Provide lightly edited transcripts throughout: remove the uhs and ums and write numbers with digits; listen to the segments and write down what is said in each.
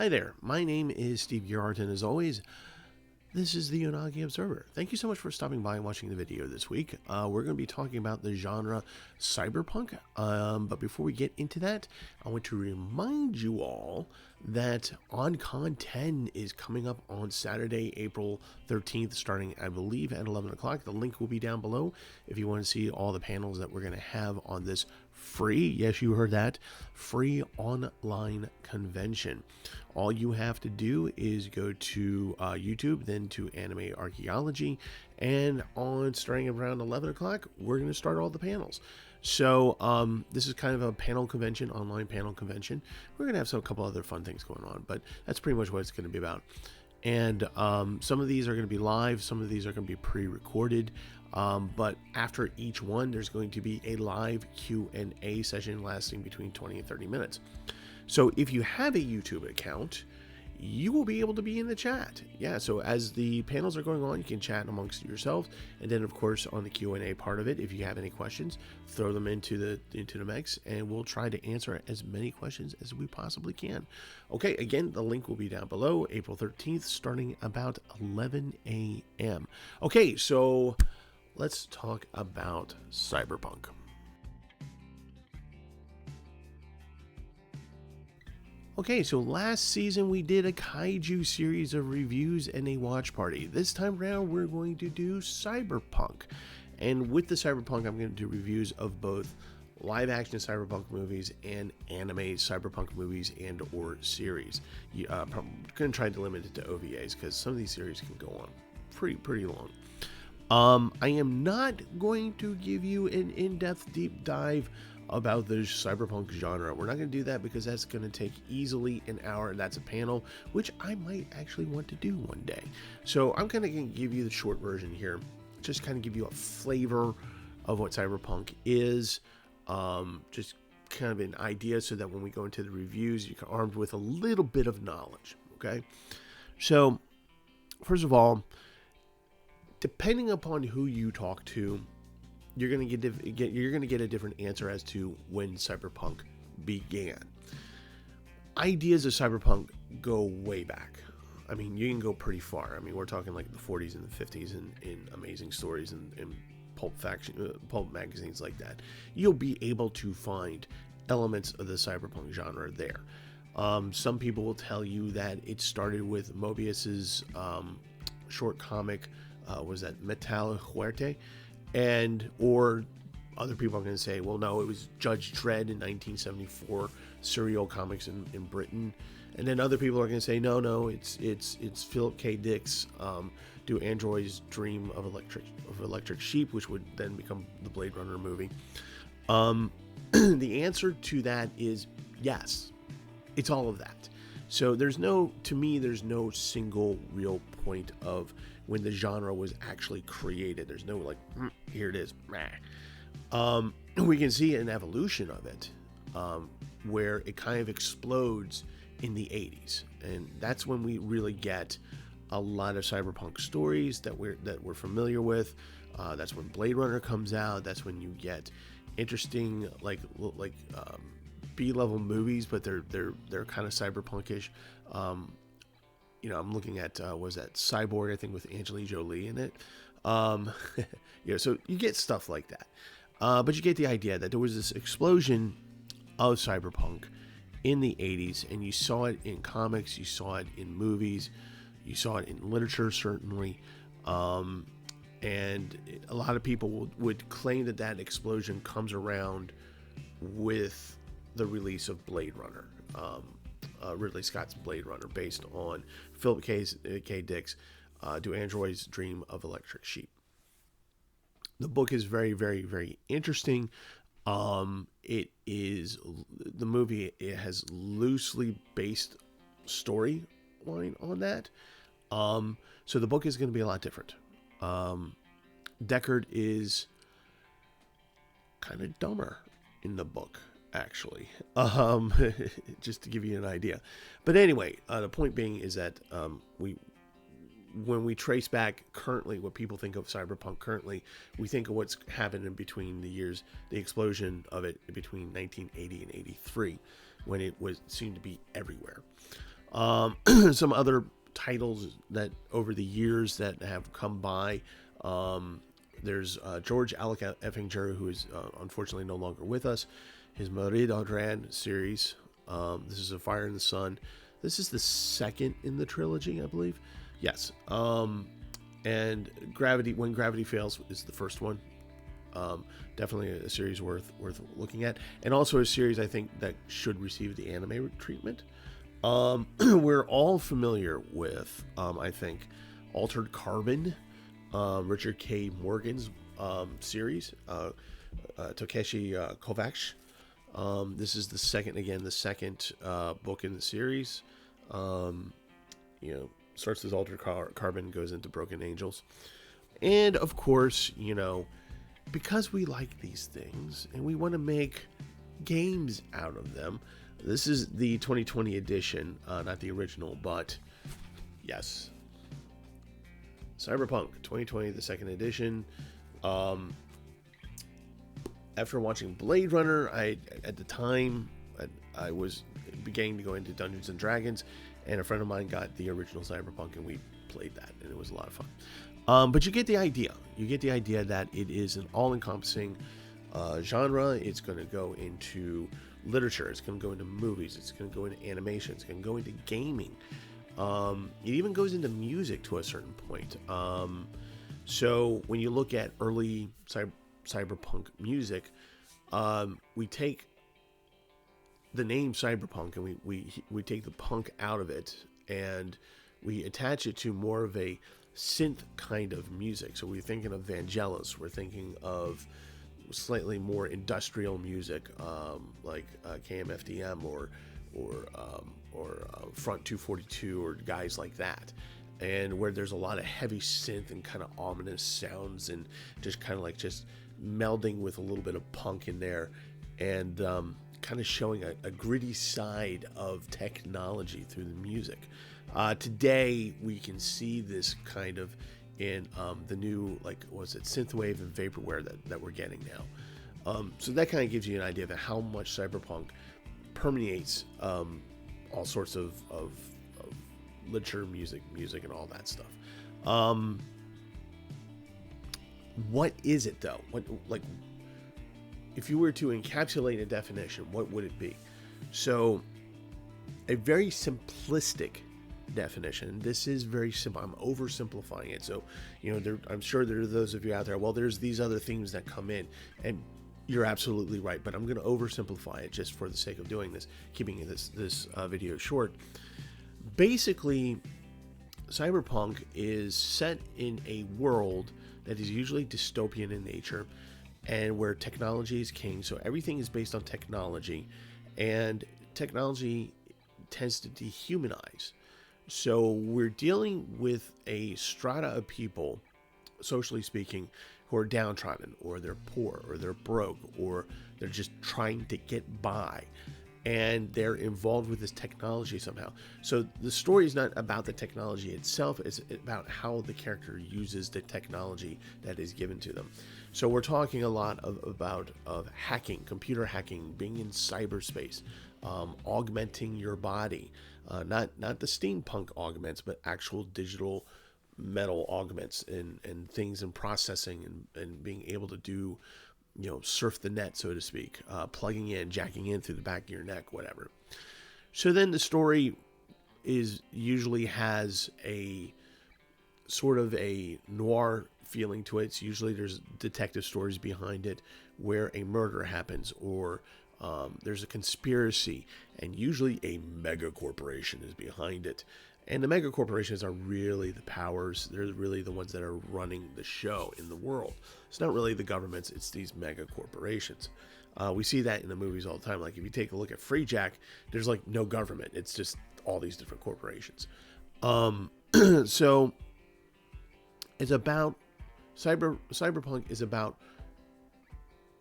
Hi there, my name is Steve Gerhardt, and as always, this is the Unagi Observer. Thank you so much for stopping by and watching the video this week. We're going to be talking about the genre Cyberpunk, but before we get into that, I want to remind you all that OnCon 10 is coming up on Saturday, April 13th, starting, I believe, at 11 o'clock. The link will be down below if you want to see all the panels that we're going to have on this free, yes, you heard that, free online convention. All you have to do is go to YouTube, then to Anime Archaeology, and on starting around 11 o'clock, we're going to start all the panels. So this is kind of a panel convention, online panel convention. We're going to have a couple other fun things going on, but that's pretty much what it's going to be about. And some of these are going to be live, some of these are going to be pre-recorded. But after each one, there's going to be a live Q&A session lasting between 20 and 30 minutes. So if you have a YouTube account, you will be able to be in the chat. Yeah, so as the panels are going on, you can chat amongst yourselves. And then, of course, on the Q&A part of it, if you have any questions, throw them into the mix, and we'll try to answer as many questions as we possibly can. Okay, again, the link will be down below, April 13th, starting about 11 a.m. Okay, so let's talk about Cyberpunk. Okay, so last season we did a kaiju series of reviews and a watch party. This time around we're going to do Cyberpunk. And with the Cyberpunk, I'm going to do reviews of both live action Cyberpunk movies and anime Cyberpunk movies and or series. I'm going to try to limit it to OVAs because some of these series can go on pretty long. I am not going to give you an in-depth deep dive about the Cyberpunk genre. We're not going to do that because that's going to take easily an hour, and that's a panel, which I might actually want to do one day. So I'm kind of going to give you the short version here, just kind of give you a flavor of what Cyberpunk is, just kind of an idea so that when we go into the reviews, you're armed with a little bit of knowledge, okay? So, first of all, depending upon who you talk to, you're gonna get a different answer as to when Cyberpunk began. Ideas of Cyberpunk go way back. I mean, you can go pretty far. I mean, we're talking like the 40s and the 50s in amazing stories and pulp magazines like that. You'll be able to find elements of the Cyberpunk genre there. Some people will tell you that it started with Mobius's short comic. Was that Metal Huerte? Or other people are going to say, well, no, it was Judge Dredd in 1974, serial comics in Britain. And then other people are going to say, no, it's Philip K. Dick's Do Androids Dream of Electric Sheep, which would then become the Blade Runner movie. The answer to that is yes, it's all of that. So there's no single real point of when the genre was actually created. There's no like, here it is. We can see an evolution of it, where it kind of explodes in the 80s, and that's when we really get a lot of cyberpunk stories that we're familiar with. That's when Blade Runner comes out. That's when you get interesting like B-level movies, but they're kind of cyberpunkish. I'm looking at was that Cyborg, I think, with Angelina Jolie in it. So you get stuff like that, but you get the idea that there was this explosion of cyberpunk in the 80s, and you saw it in comics, you saw it in movies, you saw it in literature, certainly. And a lot of people would claim that explosion comes around with the release of Blade Runner. Ridley Scott's Blade Runner, based on Philip K. Dick's Do Androids Dream of Electric Sheep. The book is very, very, very interesting. It has loosely based storyline on that. So the book is going to be a lot different. Deckard is kind of dumber in the book, actually, just to give you an idea. But anyway, the point being is that when we trace back currently what people think of cyberpunk currently, we think of what's happened in between the explosion of it between 1980 and 83, when it seemed to be everywhere. Some other titles that over the years that have come by. There's George Alec Effinger, who is unfortunately no longer with us. His Moridodran series. This is A Fire in the Sun. This is the second in the trilogy, I believe. Yes. And Gravity, When Gravity Fails, is the first one. Definitely a series worth looking at, and also a series I think that should receive the anime treatment. We're all familiar with, I think, Altered Carbon, Richard K. Morgan's series, Takeshi Kovacs. This is the second book in the series. Starts as Altered Carbon, goes into Broken Angels. And of course, because we like these things and we want to make games out of them, this is the 2020 edition, not the original, but yes, Cyberpunk 2020, the second edition. After watching Blade Runner, at the time I was beginning to go into Dungeons and Dragons, and a friend of mine got the original Cyberpunk, and we played that, and it was a lot of fun. But you get the idea. You get the idea that it is an all-encompassing genre. It's going to go into literature. It's going to go into movies. It's going to go into animation. It's going to go into gaming. It even goes into music to a certain point. So when you look at early cyberpunk music, we take the name cyberpunk and we take the punk out of it, and we attach it to more of a synth kind of music. So we're thinking of Vangelis. We're thinking of slightly more industrial music, like KMFDM or Front 242 or guys like that, and where there's a lot of heavy synth and kind of ominous sounds, and just kind of like just melding with a little bit of punk in there, and kind of showing a gritty side of technology through the music. Today we can see this kind of in the new, like, was it synthwave and vaporware that we're getting now. So that kind of gives you an idea of how much cyberpunk permeates all sorts of literature, music, and all that stuff. What is it though? If you were to encapsulate a definition, what would it be? So, a very simplistic definition. This is very simple. I'm oversimplifying it. So, I'm sure there are those of you out there, well, there's these other themes that come in, and you're absolutely right, but I'm going to oversimplify it just for the sake of doing this, keeping this video short. Basically, cyberpunk is set in a world that is usually dystopian in nature, and where technology is king. So everything is based on technology, and technology tends to dehumanize. So we're dealing with a strata of people, socially speaking, who are downtrodden, or they're poor, or they're broke, or they're just trying to get by, and they're involved with this technology somehow. So the story is not about the technology itself, it's about how the character uses the technology that is given to them. So we're talking a lot about hacking, computer hacking, being in cyberspace, augmenting your body, not the steampunk augments, but actual digital metal augments and things, and processing and being able to do, surf the net, so to speak, plugging in, jacking in through the back of your neck, whatever. So then the story usually has a sort of a noir feeling to it. It's usually there's detective stories behind it where a murder happens, or there's a conspiracy, and usually a mega corporation is behind it. And the mega corporations are really the powers. They're really the ones that are running the show in the world. It's not really the governments, it's these mega corporations. We see that in the movies all the time. Like if you take a look at Free Jack, there's like no government. It's just all these different corporations. So it's about cyberpunk is about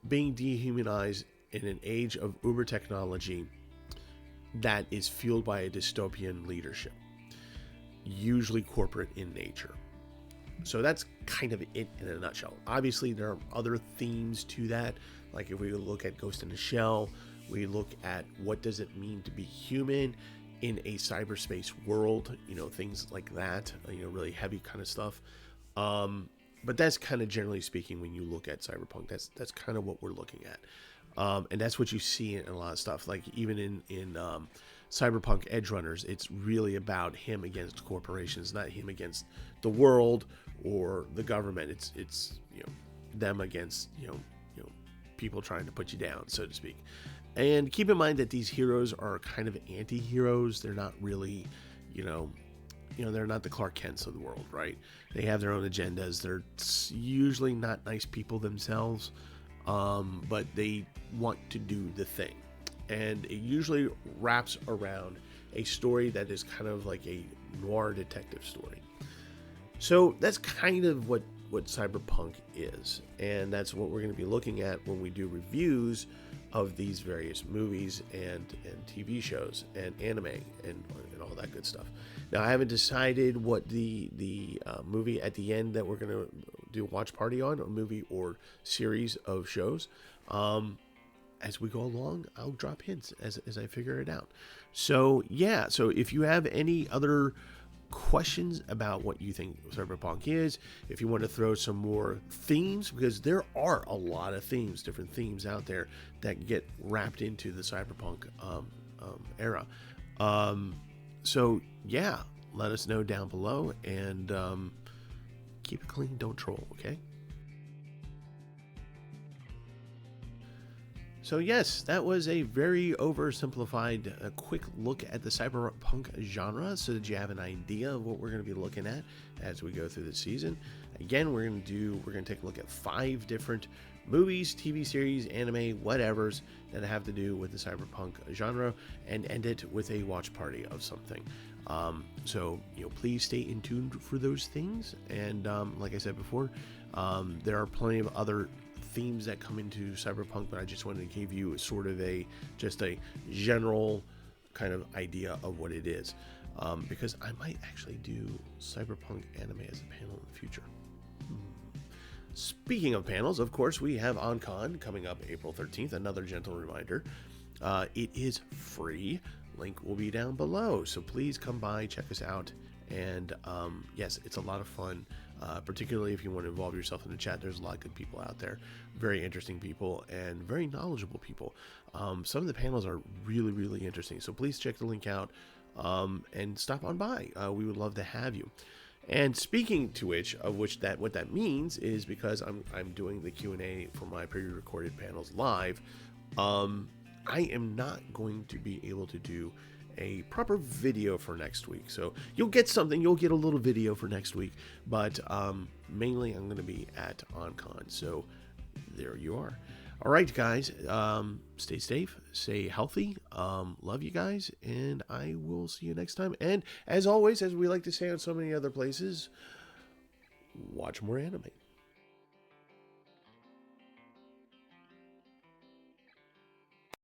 being dehumanized in an age of uber technology that is fueled by a dystopian leadership, usually corporate in nature. So that's kind of it in a nutshell. Obviously, there are other themes to that. Like if we look at Ghost in the Shell, we look at what does it mean to be human, in a cyberspace world, things like that, really heavy kind of stuff. But that's kind of generally speaking, when you look at Cyberpunk, that's kind of what we're looking at. And that's what you see in a lot of stuff. Like even in Cyberpunk Edge Runners, it's really about him against corporations, not him against the world or the government. It's them against people trying to put you down, so to speak. And keep in mind that these heroes are kind of anti-heroes. They're not really, they're not the Clark Kents of the world, right? They have their own agendas. They're usually not nice people themselves, but they want to do the thing. And it usually wraps around a story that is kind of like a noir detective story. So that's kind of what Cyberpunk is, and that's what we're going to be looking at when we do reviews of these various movies and TV shows and anime and all that good stuff. Now, I haven't decided what the movie at the end that we're going to do a watch party on, a movie or series of shows. As we go along, I'll drop hints as I figure it out. So yeah, so if you have any other questions about what you think Cyberpunk is, if you want to throw some more themes, because there are a lot of themes, different themes out there that get wrapped into the Cyberpunk era. So yeah, let us know down below, and keep it clean, don't troll, okay? So yes, that was a very oversimplified, quick look at the cyberpunk genre, so that you have an idea of what we're going to be looking at as we go through the season. Again, we're going to take a look at 5 different movies, TV series, anime, whatevers that have to do with the cyberpunk genre, and end it with a watch party of something. So please stay in tune for those things. And like I said before, there are plenty of other themes that come into Cyberpunk, but I just wanted to give you sort of just a general kind of idea of what it is, because I might actually do Cyberpunk anime as a panel in the future. Speaking of panels, of course, we have OnCon coming up April 13th. Another gentle reminder, it is free. Link will be down below, so please come by, check us out. And yes, it's a lot of fun, particularly if you want to involve yourself in the chat. There's a lot of good people out there, very interesting people and very knowledgeable people. Some of the panels are really, really interesting, so please check the link out and stop on by. We would love to have you. And speaking to which, what that means is, because I'm doing the Q&A for my pre-recorded panels live, I am not going to be able to do a proper video for next week. So you'll get a little video for next week, but mainly I'm going to be at OnCon. So there you are. All right, guys, stay safe, stay healthy. Love you guys, and I will see you next time. And as always, as we like to say on so many other places, watch more anime.